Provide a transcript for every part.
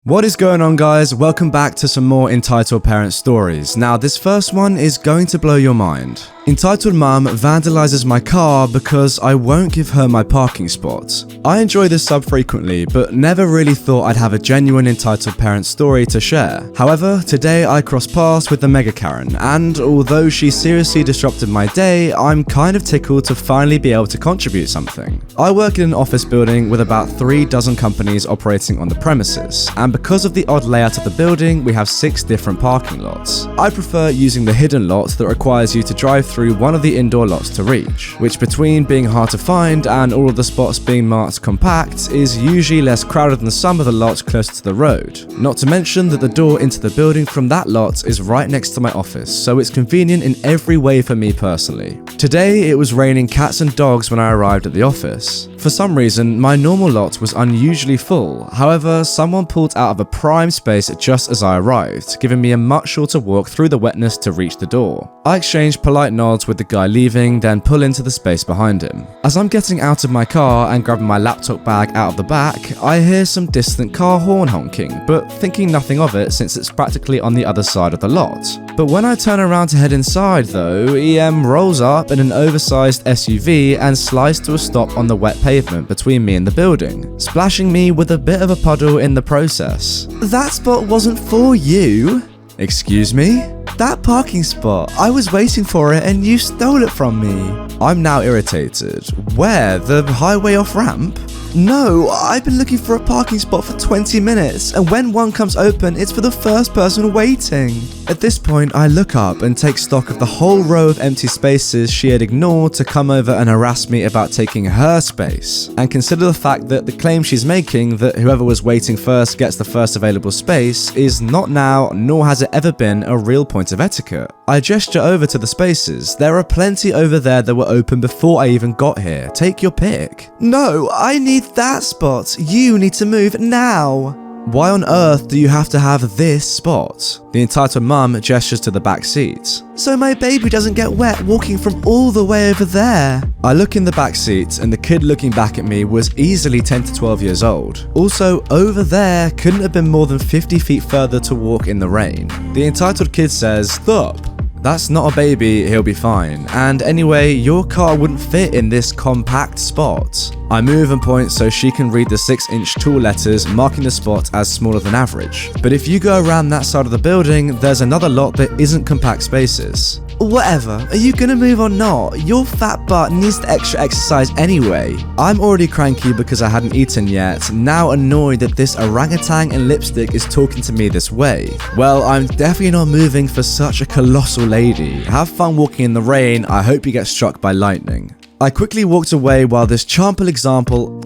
What is going on, guys? Welcome back to some more Entitled Parent stories. Now, this first one is going to blow your mind. Entitled Mum vandalizes my car because I won't give her my parking spot. I enjoy this sub frequently, but never really thought I'd have a genuine Entitled Parent story to share. However, today I crossed paths with the Mega Karen, and although she seriously disrupted my day, I'm kind of tickled to finally be able to contribute something. I work in an office building with about 3 dozen companies operating on the premises, and because of the odd layout of the building, we have 6 different parking lots. I prefer using the hidden lot that requires you to drive through one of the indoor lots to reach, which between being hard to find and all of the spots being marked compact is usually less crowded than some of the lots closer to the road. Not to mention that the door into the building from that lot is right next to my office, so it's convenient in every way for me personally. Today it was raining cats and dogs when I arrived at the office. For some reason, my normal lot was unusually full. However, someone pulled out of a prime space just as I arrived, giving me a much shorter walk through the wetness to reach the door. I exchanged polite nods with the guy leaving, then pull into the space behind him. As I'm getting out of my car and grabbing my laptop bag out of the back, I hear some distant car horn honking, but thinking nothing of it since it's practically on the other side of the lot. But when I turn around to head inside though, EM rolls up in an oversized SUV and slides to a stop on the wet pavement between me and the building, splashing me with a bit of a puddle in the process. "That spot wasn't for you." "Excuse me?" "That parking spot, I was waiting for it and you stole it from me." I'm now irritated. "Where? The highway off-ramp?" "No, I've been looking for a parking spot for 20 minutes, and when one comes open, it's for the first person waiting." At this point, I look up and take stock of the whole row of empty spaces she had ignored to come over and harass me about taking her space, and consider the fact that the claim she's making that whoever was waiting first gets the first available space is not now, nor has it ever been, a real point of etiquette. I gesture over to the spaces. There are plenty over there that were open before I even got here. Take your pick. "No, I need that spot. You need to move now." "Why on earth do you have to have this spot?" The entitled mum gestures to the back seat. "So my baby doesn't get wet walking from all the way over there." I look in the back seat and the kid looking back at me was easily 10 to 12 years old. Also, over there couldn't have been more than 50 feet further to walk in the rain. The entitled kid says, "Stop. That's not a baby, he'll be fine. And anyway, your car wouldn't fit in this compact spot." I move and point so she can read the 6-inch tall letters marking the spot as smaller than average. But if you go around that side of the building, there's another lot that isn't compact spaces. "Whatever, are you gonna move or not? Your fat butt needs the extra exercise anyway." I'm already cranky because I hadn't eaten yet, now annoyed that this orangutan in lipstick is talking to me this way. Well, I'm definitely not moving for such a colossal lady. Have fun walking in the rain, I hope you get struck by lightning. I quickly walked away while this charming example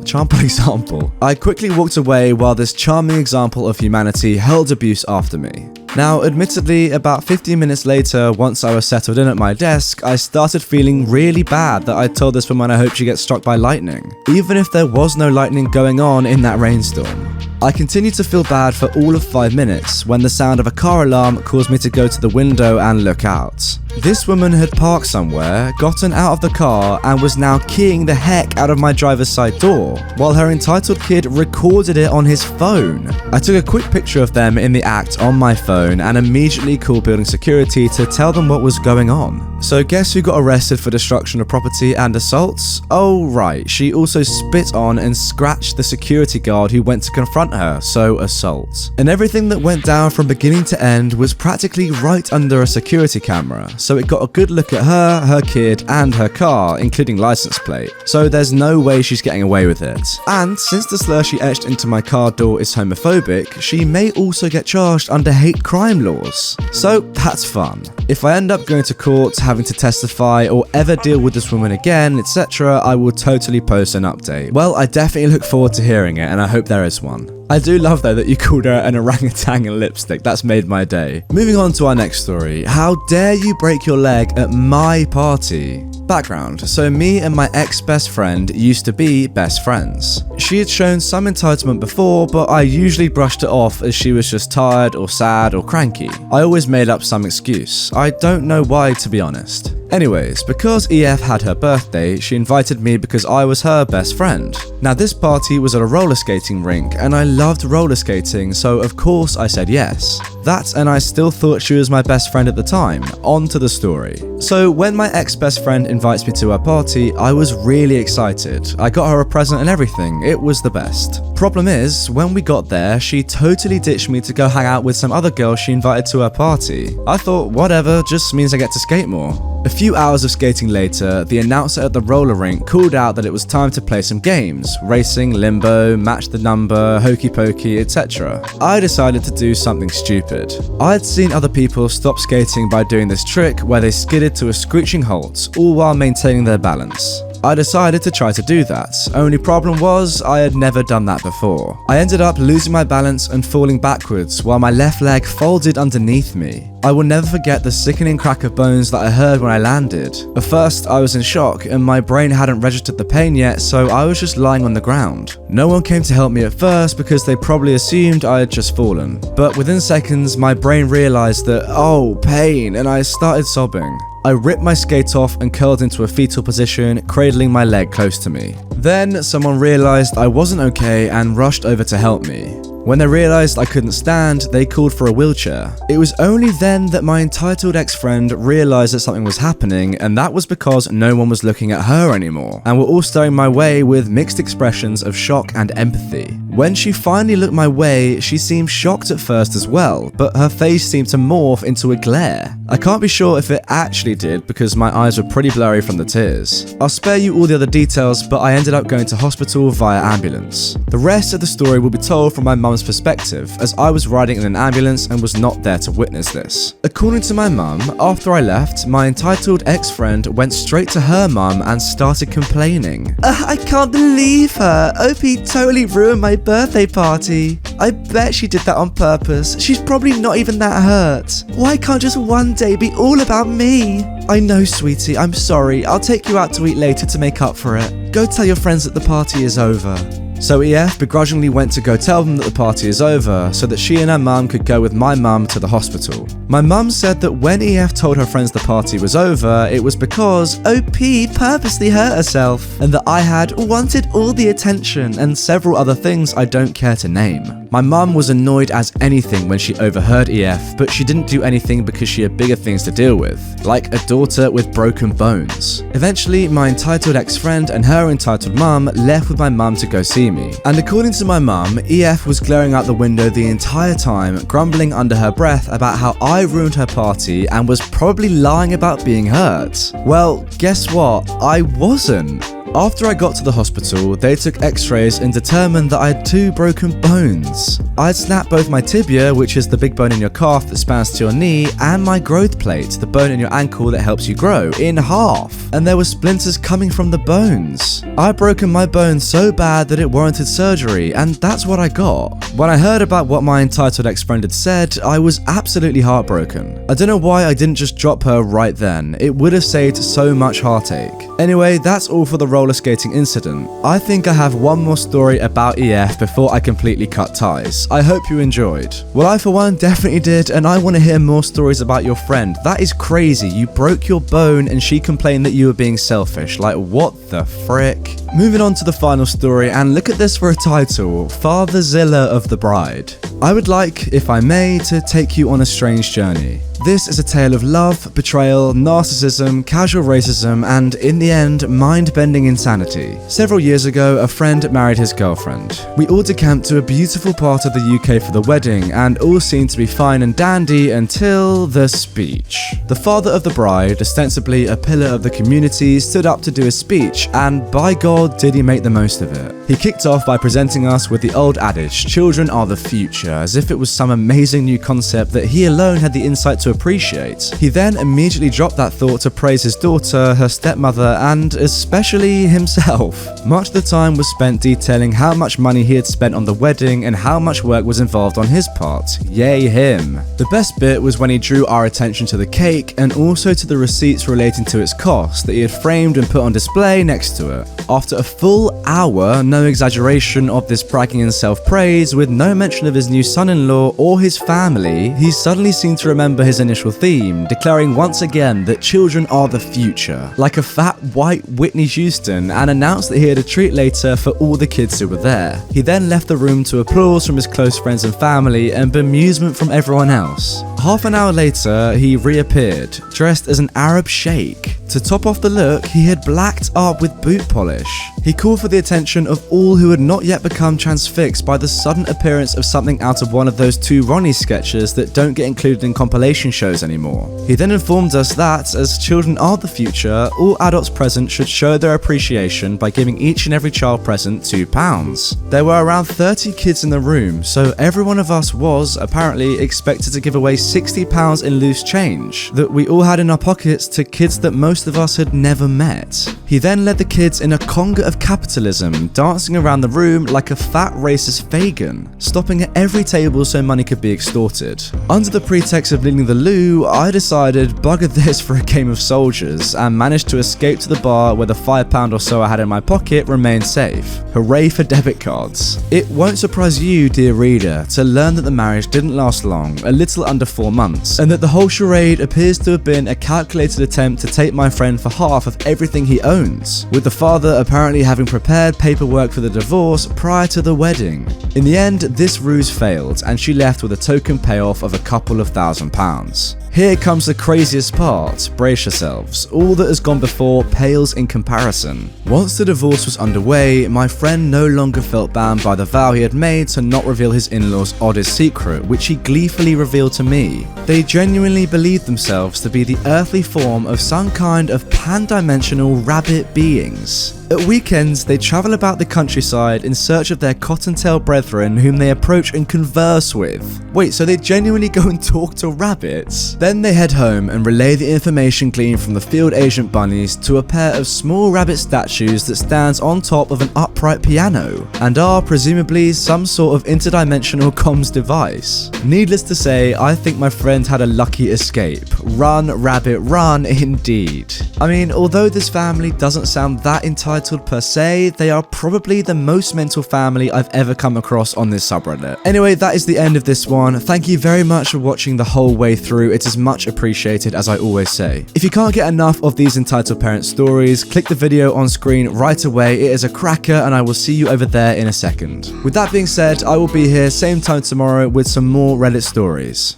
of humanity hurled abuse after me. Now, admittedly, about 15 minutes later, once I was settled in at my desk, I started feeling really bad that I told this woman I hope she gets struck by lightning, even if there was no lightning going on in that rainstorm. I continued to feel bad for all of 5 minutes when the sound of a car alarm caused me to go to the window and look out. This woman had parked somewhere, gotten out of the car, and was now keying the heck out of my driver's side door, while her entitled kid recorded it on his phone. I took a quick picture of them in the act on my phone and immediately called building security to tell them what was going on. So guess who got arrested for destruction of property and assaults? Oh right, she also spit on and scratched the security guard who went to confront her, so assault. And everything that went down from beginning to end was practically right under a security camera, so it got a good look at her, her kid, and her car, including license plate. So there's no way she's getting away with it. And since the slur she etched into my car door is homophobic, she may also get charged under hate crime laws. So that's fun. If I end up going to court, having to testify, or ever deal with this woman again, etc., I will totally post an update. Well, I definitely look forward to hearing it, and I hope there is one. I do love though that you called her an orangutan in lipstick. That's made my day. Moving on to our next story. How dare you break your leg at my party? Background. So me and my ex-best friend used to be best friends. She had shown some entitlement before, but I usually brushed it off as she was just tired or sad or cranky. I always made up some excuse. I don't know why, to be honest. Anyways, because EF had her birthday, she invited me because I was her best friend. Now this party was at a roller skating rink and I loved roller skating, so of course I said yes. That, and I still thought she was my best friend at the time. On to the story. So when my ex-best friend invites me to her party, I was really excited. I got her a present and everything. It was the best. Problem is, when we got there, she totally ditched me to go hang out with some other girl she invited to her party. I thought, whatever, just means I get to skate more. A few hours of skating later, the announcer at the roller rink called out that it was time to play some games. Racing, limbo, match the number, hokey pokey, etc. I decided to do something stupid. I had seen other people stop skating by doing this trick where they skidded to a screeching halt, all while maintaining their balance. I decided to try to do that. Only problem was, I had never done that before. I ended up losing my balance and falling backwards while my left leg folded underneath me. I will never forget the sickening crack of bones that I heard when I landed. At first, I was in shock and my brain hadn't registered the pain yet, so I was just lying on the ground. No one came to help me at first because they probably assumed I had just fallen. But within seconds, my brain realized that, oh, pain, and I started sobbing. I ripped my skate off and curled into a fetal position, cradling my leg close to me. Then someone realized I wasn't okay and rushed over to help me. When they realized I couldn't stand, they called for a wheelchair. It was only then that my entitled ex-friend realized that something was happening, and that was because no one was looking at her anymore, and were all staring my way with mixed expressions of shock and empathy. When she finally looked my way, she seemed shocked at first as well, but her face seemed to morph into a glare. I can't be sure if it actually did because my eyes were pretty blurry from the tears. I'll spare you all the other details, but I ended up going to hospital via ambulance. The rest of the story will be told from my mum's perspective, as I was riding in an ambulance and was not there to witness this. According to my mum, after I left, my entitled ex-friend went straight to her mum and started complaining. I can't believe her. OP totally ruined my birthday party. I bet she did that on purpose. She's probably not even that hurt. Why can't just one day be all about me? I know, sweetie, I'm sorry. I'll take you out to eat later to make up for it. Go tell your friends that the party is over. So EF begrudgingly went to go tell them that the party is over so that she and her mum could go with my mum to the hospital. My mum said that when EF told her friends the party was over, it was because OP purposely hurt herself and that I had wanted all the attention and several other things I don't care to name. My mum was annoyed as anything when she overheard EF, but she didn't do anything because she had bigger things to deal with, like a daughter with broken bones. Eventually, my entitled ex-friend and her entitled mum left with my mum to go see me. And according to my mum, EF was glaring out the window the entire time, grumbling under her breath about how I ruined her party and was probably lying about being hurt. Well, guess what? I wasn't. After I got to the hospital, they took x-rays and determined that I had 2 broken bones. I had snapped both my tibia, which is the big bone in your calf that spans to your knee, and my growth plate, the bone in your ankle that helps you grow, in half. And there were splinters coming from the bones. I'd broken my bone so bad that it warranted surgery, and that's what I got. When I heard about what my entitled ex-friend had said, I was absolutely heartbroken. I don't know why I didn't just drop her right then. It would have saved so much heartache. Anyway, that's all for the roller skating incident. I think I have one more story about EF before I completely cut ties. I hope you enjoyed. Well, I for one definitely did, and I want to hear more stories about your friend. That is crazy. You broke your bone and she complained that you were being selfish. Like, what the frick? Moving on to the final story, and look at this for a title: Fatherzilla of the Bride. I would like, if I may, to take you on a strange journey. This is a tale of love, betrayal, narcissism, casual racism, and, in the end, mind-bending insanity. Several years ago, a friend married his girlfriend. We all decamped to a beautiful part of the UK for the wedding, and all seemed to be fine and dandy until the speech. The father of the bride, ostensibly a pillar of the community, stood up to do a speech, and by God, did he make the most of it. He kicked off by presenting us with the old adage, children are the future, as if it was some amazing new concept that he alone had the insight to appreciate. He then immediately dropped that thought to praise his daughter, her stepmother, and especially himself. Much of the time was spent detailing how much money he had spent on the wedding and how much work was involved on his part. Yay him. The best bit was when he drew our attention to the cake and also to the receipts relating to its cost that he had framed and put on display next to it. After a full hour, no exaggeration, of this bragging and self-praise with no mention of his new son-in-law or his family, he suddenly seemed to remember his his initial theme, declaring once again that children are the future, like a fat white Whitney Houston, and announced that he had a treat later for all the kids who were there. He then left the room to applause from his close friends and family and bemusement from everyone else. Half an hour later, he reappeared, dressed as an Arab sheikh. To top off the look, he had blacked up with boot polish. He called for the attention of all who had not yet become transfixed by the sudden appearance of something out of one of those two Ronnie sketches that don't get included in compilation shows anymore. He then informed us that, as children are the future, all adults present should show their appreciation by giving each and every child present £2. There were around 30 kids in the room, so every one of us was, apparently, expected to give away £60 in loose change that we all had in our pockets to kids that most of us had never met. He then led the kids in a conga of capitalism, dancing around the room like a fat racist Fagin, stopping at every table so money could be extorted. Under the pretext of leading the loo, I decided bugger this for a game of soldiers and managed to escape to the bar where the £5 or so I had in my pocket remained safe. Hooray for debit cards. It won't surprise you, dear reader, to learn that the marriage didn't last long, a little under 4 months, and that the whole charade appears to have been a calculated attempt to take my friend for half of everything he owns, with the father apparently having prepared paperwork for the divorce prior to the wedding. In the end, this ruse failed, and she left with a token payoff of a couple of £1,000s. Here comes the craziest part. Brace yourselves. All that has gone before pales in comparison. Once the divorce was underway, my friend no longer felt bound by the vow he had made to not reveal his in-laws' oddest secret, which he gleefully revealed to me. They genuinely believed themselves to be the earthly form of some kind of pan-dimensional rabbit beings. At weekends, they travel about the countryside in search of their cottontail brethren whom they approach and converse with. Wait, so they genuinely go and talk to rabbits? Then they head home and relay the information gleaned from the field agent bunnies to a pair of small rabbit statues that stands on top of an upright piano, and are presumably some sort of interdimensional comms device. Needless to say, I think my friend had a lucky escape. Run, rabbit, run indeed. I mean, although this family doesn't sound that entitled per se, they are probably the most mental family I've ever come across on this subreddit. Anyway, that is the end of this one. Thank you very much for watching the whole way through. It is much appreciated, as I always say. If you can't get enough of these entitled parent stories, click the video on screen right away. It is a cracker, and I will see you over there in a second. With that being said, I will be here same time tomorrow with some more Reddit stories.